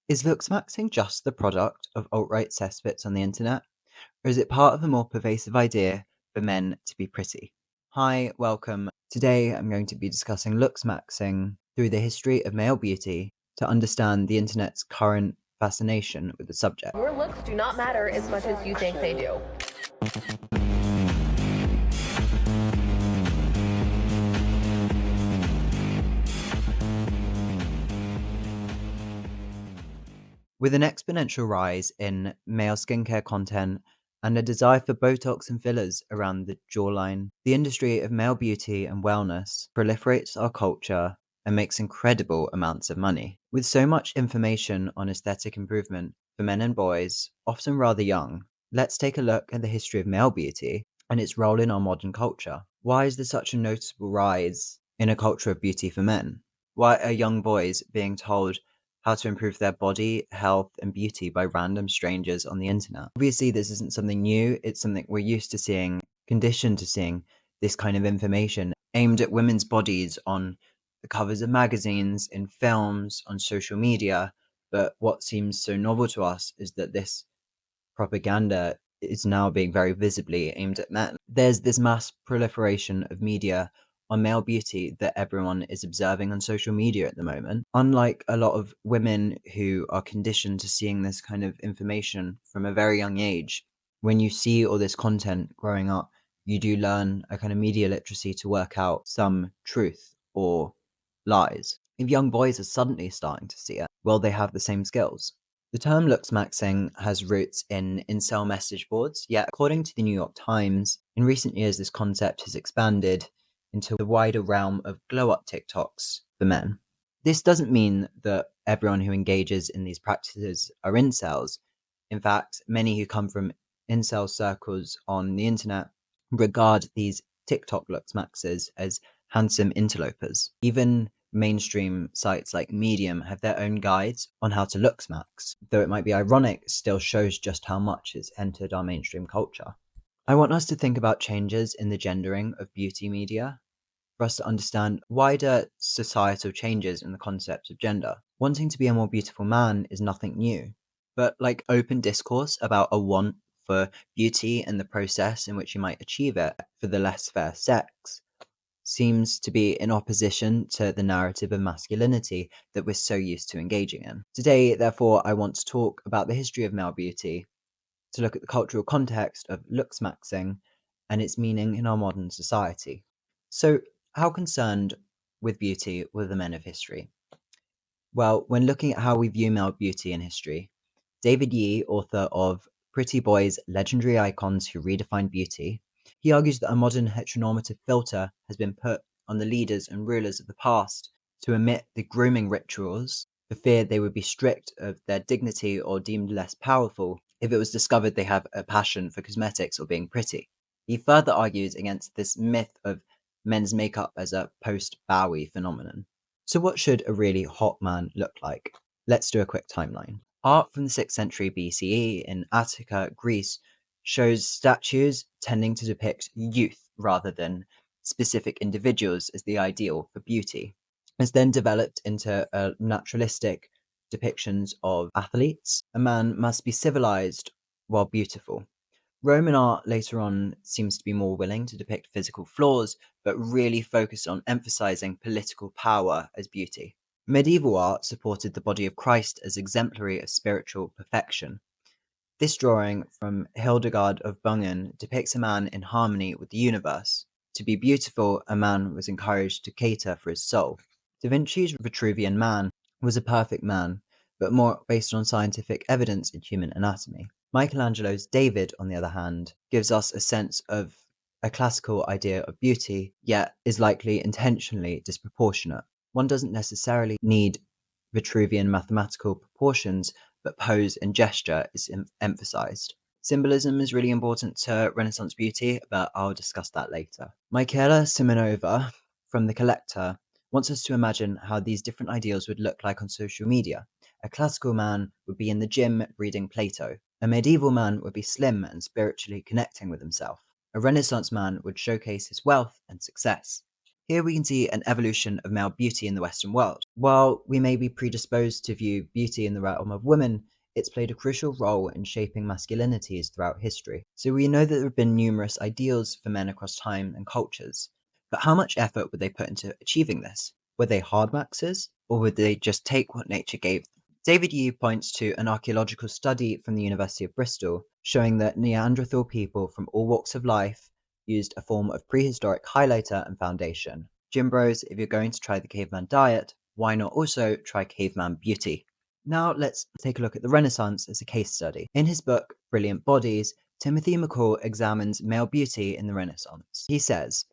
Is Looksmaxxing just the product of alt-right cesspits on the internet, or is it part of a more pervasive idea for men to be pretty? Hi, welcome. Today I'm going to be discussing Looksmaxxing through the history of male beauty to understand the internet's current fascination with the subject. Your looks do not matter as much as you think they do. With an exponential rise in male skincare content and a desire for Botox and fillers around the jawline, the industry of male beauty and wellness proliferates our culture and makes incredible amounts of money. With so much information on aesthetic improvement for men and boys, often rather young, let's take a look at the history of male beauty and its role in our modern culture. Why is there such a noticeable rise in a culture of beauty for men? Why are young boys being told how to improve their body, health, and beauty by random strangers on the internet? Obviously, this isn't something new. It's something we're used to seeing, conditioned to seeing this kind of information aimed at women's bodies on the covers of magazines, in films, on social media. But what seems so novel to us is that this propaganda is now being very visibly aimed at men. There's this mass proliferation of media on male beauty that everyone is observing on social media at the moment. Unlike a lot of women who are conditioned to seeing this kind of information from a very young age, when you see all this content growing up, you do learn a kind of media literacy to work out some truth or lies. If young boys are suddenly starting to see it, well, they have the same skills. The term Looksmaxxing has roots in incel message boards, yet according to the New York Times, in recent years this concept has expanded into the wider realm of glow-up TikToks for men. This doesn't mean that everyone who engages in these practices are incels. In fact, many who come from incel circles on the internet regard these TikTok Looksmaxxers as handsome interlopers. Even mainstream sites like Medium have their own guides on how to Looksmax. Though it might be ironic, it still shows just how much it's entered our mainstream culture. I want us to think about changes in the gendering of beauty media for us to understand wider societal changes in the concept of gender. Wanting to be a more beautiful man is nothing new, but like open discourse about a want for beauty and the process in which you might achieve it for the less fair sex seems to be in opposition to the narrative of masculinity that we're so used to engaging in. Today, therefore, I want to talk about the history of male beauty, to look at the cultural context of Looksmaxxing and its meaning in our modern society. So, how concerned with beauty were the men of history? Well, when looking at how we view male beauty in history, David Yee, author of Pretty Boys, Legendary Icons Who Redefined Beauty, he argues that a modern heteronormative filter has been put on the leaders and rulers of the past to omit the grooming rituals for fear they would be stripped of their dignity or deemed less powerful if it was discovered they have a passion for cosmetics or being pretty. He further argues against this myth of men's makeup as a post-Bowie phenomenon. So what should a really hot man look like? Let's do a quick timeline. Art from the 6th century BCE in Attica, Greece, shows statues tending to depict youth rather than specific individuals as the ideal for beauty. It's then developed into naturalistic depictions of athletes. A man must be civilized while beautiful. Roman art later on seems to be more willing to depict physical flaws, but really focused on emphasizing political power as beauty. Medieval art supported the body of Christ as exemplary of spiritual perfection. This drawing from Hildegard of Bungen depicts a man in harmony with the universe. To be beautiful, a man was encouraged to cater for his soul. Da Vinci's Vitruvian Man was a perfect man, but more based on scientific evidence in human anatomy. Michelangelo's David, on the other hand, gives us a sense of a classical idea of beauty, yet is likely intentionally disproportionate. One doesn't necessarily need Vitruvian mathematical proportions, but pose and gesture is emphasized. Symbolism is really important to Renaissance beauty, but I'll discuss that later. Michaela Simonova from The Collector wants us to imagine how these different ideals would look like on social media. A classical man would be in the gym reading Plato. A medieval man would be slim and spiritually connecting with himself. A Renaissance man would showcase his wealth and success. Here we can see an evolution of male beauty in the Western world. While we may be predisposed to view beauty in the realm of women, it's played a crucial role in shaping masculinities throughout history. So we know that there have been numerous ideals for men across time and cultures, but how much effort would they put into achieving this? Were they hard maxes, or would they just take what nature gave them? David Yu points to an archaeological study from the University of Bristol showing that Neanderthal people from all walks of life used a form of prehistoric highlighter and foundation. Gym bros, if you're going to try the caveman diet, why not also try caveman beauty? Now let's take a look at the Renaissance as a case study. In his book, Brilliant Bodies, Timothy McCall examines male beauty in the Renaissance. He says,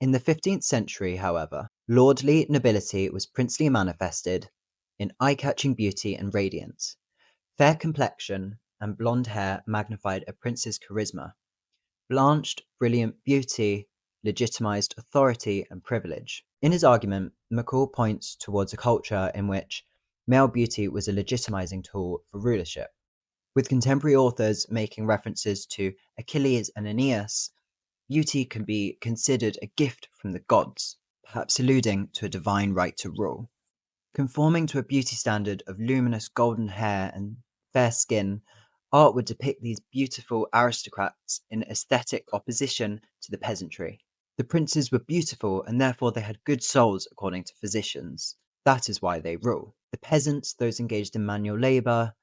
in the 15th century, however, lordly nobility was princely manifested in eye-catching beauty and radiance. Fair complexion and blonde hair magnified a prince's charisma. Blanched, brilliant beauty legitimized authority and privilege. In his argument, McCall points towards a culture in which male beauty was a legitimizing tool for rulership. With contemporary authors making references to Achilles and Aeneas, beauty can be considered a gift from the gods, perhaps alluding to a divine right to rule. Conforming to a beauty standard of luminous golden hair and fair skin, art would depict these beautiful aristocrats in aesthetic opposition to the peasantry. The princes were beautiful, and therefore they had good souls according to physicians. That is why they rule. The peasants, those engaged in manual labour,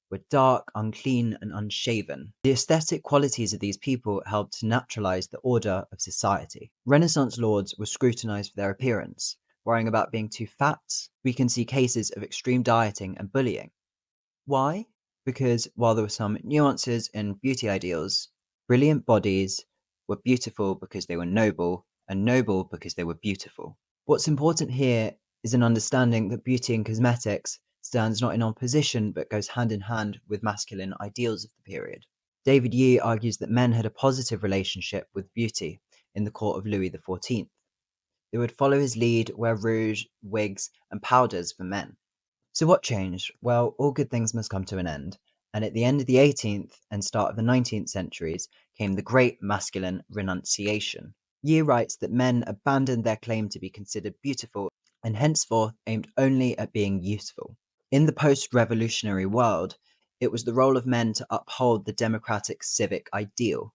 were dark, unclean, and unshaven. The aesthetic qualities of these people helped to naturalize the order of society. Renaissance lords were scrutinized for their appearance. Worrying about being too fat, we can see cases of extreme dieting and bullying. Why? Because while there were some nuances in beauty ideals, brilliant bodies were beautiful because they were noble, and noble because they were beautiful. What's important here is an understanding that beauty and cosmetics stands not in opposition but goes hand in hand with masculine ideals of the period. David Yee argues that men had a positive relationship with beauty in the court of Louis XIV. They would follow his lead, wear rouge, wigs, and powders for men. So what changed? Well, all good things must come to an end, and at the end of the 18th and start of the 19th centuries came the great masculine renunciation. Yee writes that men abandoned their claim to be considered beautiful and henceforth aimed only at being useful. In the post-revolutionary world, it was the role of men to uphold the democratic civic ideal,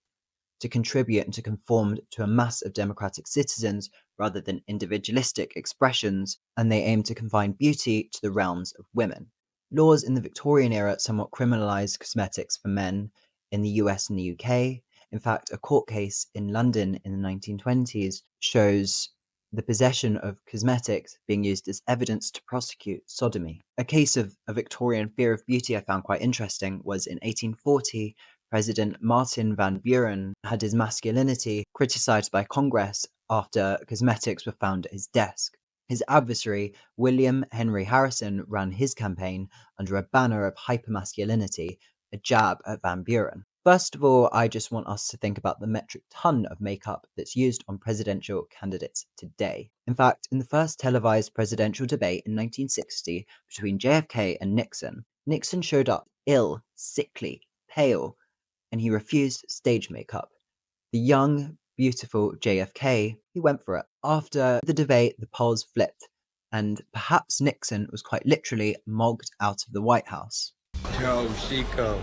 to contribute and to conform to a mass of democratic citizens rather than individualistic expressions, and they aimed to confine beauty to the realms of women. Laws in the Victorian era somewhat criminalised cosmetics for men in the US and the UK. In fact, a court case in London in the 1920s shows the possession of cosmetics being used as evidence to prosecute sodomy. A case of a Victorian fear of beauty I found quite interesting was in 1840. President Martin Van Buren had his masculinity criticized by Congress after cosmetics were found at his desk. His adversary, William Henry Harrison, ran his campaign under a banner of hypermasculinity, a jab at Van Buren. First of all, I just want us to think about the metric ton of makeup that's used on presidential candidates today. In fact, in the first televised presidential debate in 1960 between JFK and Nixon, Nixon showed up ill, sickly, pale, and he refused stage makeup. The young, beautiful JFK, he went for it. After the debate, the polls flipped, and perhaps Nixon was quite literally mogged out of the White House. Yo, Chico.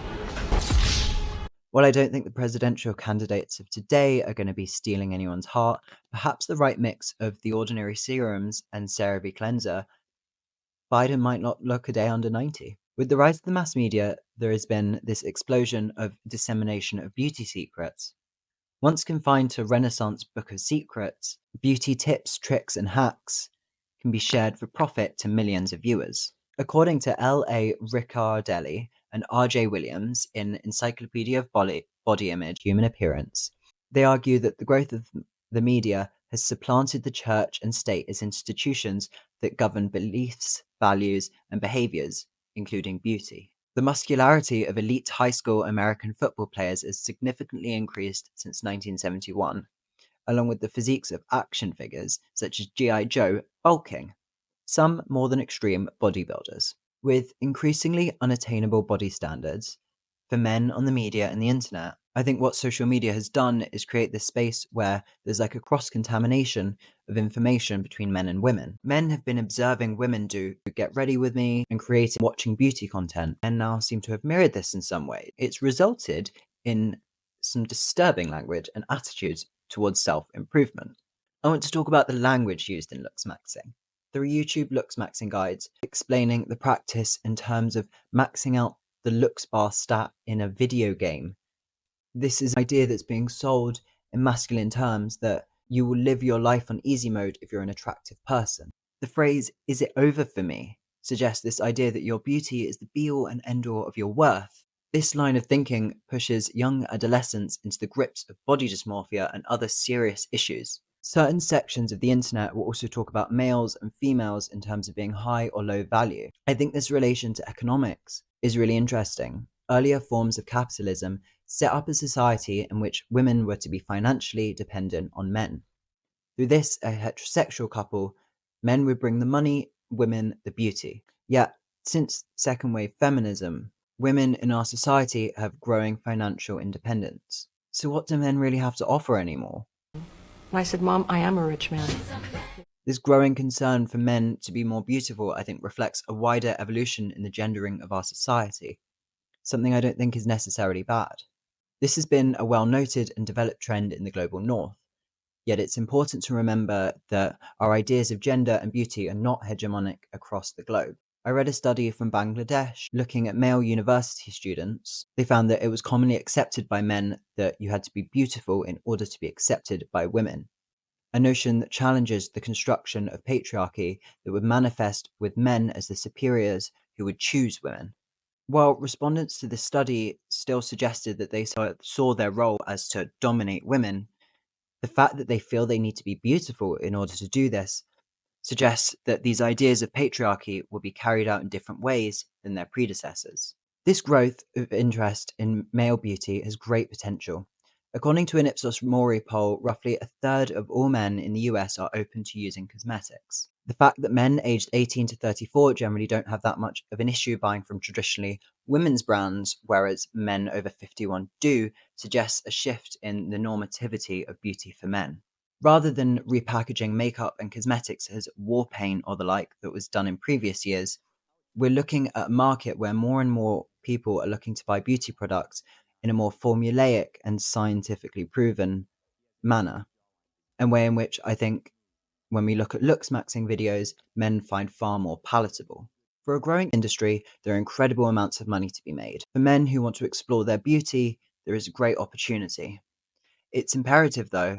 While I don't think the presidential candidates of today are going to be stealing anyone's heart, perhaps the right mix of the ordinary serums and CeraVe cleanser, Biden might not look a day under 90. With the rise of the mass media, there has been this explosion of dissemination of beauty secrets. Once confined to a Renaissance book of secrets, beauty tips, tricks, and hacks can be shared for profit to millions of viewers. According to L.A. Riccardelli and R.J. Williams in Encyclopedia of Body Image, Human Appearance, they argue that the growth of the media has supplanted the church and state as institutions that govern beliefs, values, and behaviors, including beauty. The muscularity of elite high school American football players has significantly increased since 1971, along with the physiques of action figures such as G.I. Joe bulking, some more than extreme bodybuilders. With increasingly unattainable body standards for men on the media and the internet, I think what social media has done is create this space where there's like a cross-contamination of information between men and women. Men have been observing women do get ready with me and creating watching beauty content, and now seem to have mirrored this in some way. It's resulted in some disturbing language and attitudes towards self-improvement. I want to talk about the language used in Looksmaxxing. There are YouTube Looksmaxxing guides explaining the practice in terms of maxing out the looks bar stat in a video game. This is an idea that's being sold in masculine terms that you will live your life on easy mode if you're an attractive person. The phrase, "is it over for me?" suggests this idea that your beauty is the be-all and end-all of your worth. This line of thinking pushes young adolescents into the grips of body dysmorphia and other serious issues. Certain sections of the internet will also talk about males and females in terms of being high or low value. I think this relation to economics is really interesting. Earlier forms of capitalism set up a society in which women were to be financially dependent on men. Through this, a heterosexual couple, men would bring the money, women the beauty. Yet, since second wave feminism, women in our society have growing financial independence. So what do men really have to offer anymore? I said, Mom, I am a rich man. This growing concern for men to be more beautiful, I think, reflects a wider evolution in the gendering of our society, something I don't think is necessarily bad. This has been a well-noted and developed trend in the global north, yet it's important to remember that our ideas of gender and beauty are not hegemonic across the globe. I read a study from Bangladesh looking at male university students. They found that it was commonly accepted by men that you had to be beautiful in order to be accepted by women, a notion that challenges the construction of patriarchy that would manifest with men as the superiors who would choose women. While respondents to this study still suggested that they saw their role as to dominate women, the fact that they feel they need to be beautiful in order to do this suggests that these ideas of patriarchy will be carried out in different ways than their predecessors. This growth of interest in male beauty has great potential. According to an Ipsos Mori poll, roughly a third of all men in the US are open to using cosmetics. The fact that men aged 18 to 34 generally don't have that much of an issue buying from traditionally women's brands, whereas men over 51 do, suggests a shift in the normativity of beauty for men. Rather than repackaging makeup and cosmetics as war paint or the like that was done in previous years, we're looking at a market where more and more people are looking to buy beauty products in a more formulaic and scientifically proven manner, a way in which I think when we look at Looksmaxxing videos, men find far more palatable. For a growing industry, there are incredible amounts of money to be made. For men who want to explore their beauty, there is a great opportunity. It's imperative, though,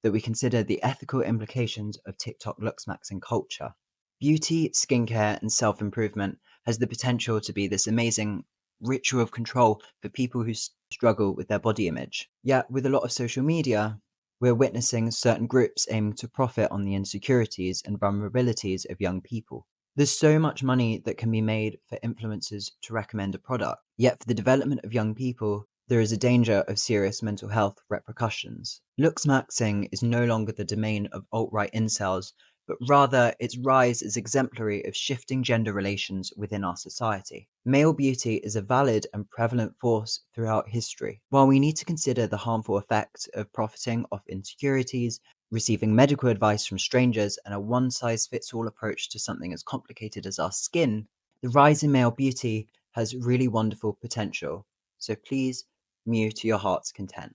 that we consider the ethical implications of TikTok Looksmaxxing culture. Beauty, skincare, and self-improvement has the potential to be this amazing ritual of control for people who struggle with their body image. Yet, with a lot of social media, we're witnessing certain groups aiming to profit on the insecurities and vulnerabilities of young people. There's so much money that can be made for influencers to recommend a product, yet for the development of young people, there is a danger of serious mental health repercussions. Looksmaxxing is no longer the domain of alt-right incels, but rather its rise is exemplary of shifting gender relations within our society. Male beauty is a valid and prevalent force throughout history. While we need to consider the harmful effects of profiting off insecurities, receiving medical advice from strangers, and a one-size-fits-all approach to something as complicated as our skin, the rise in male beauty has really wonderful potential. So please, mew to your heart's content.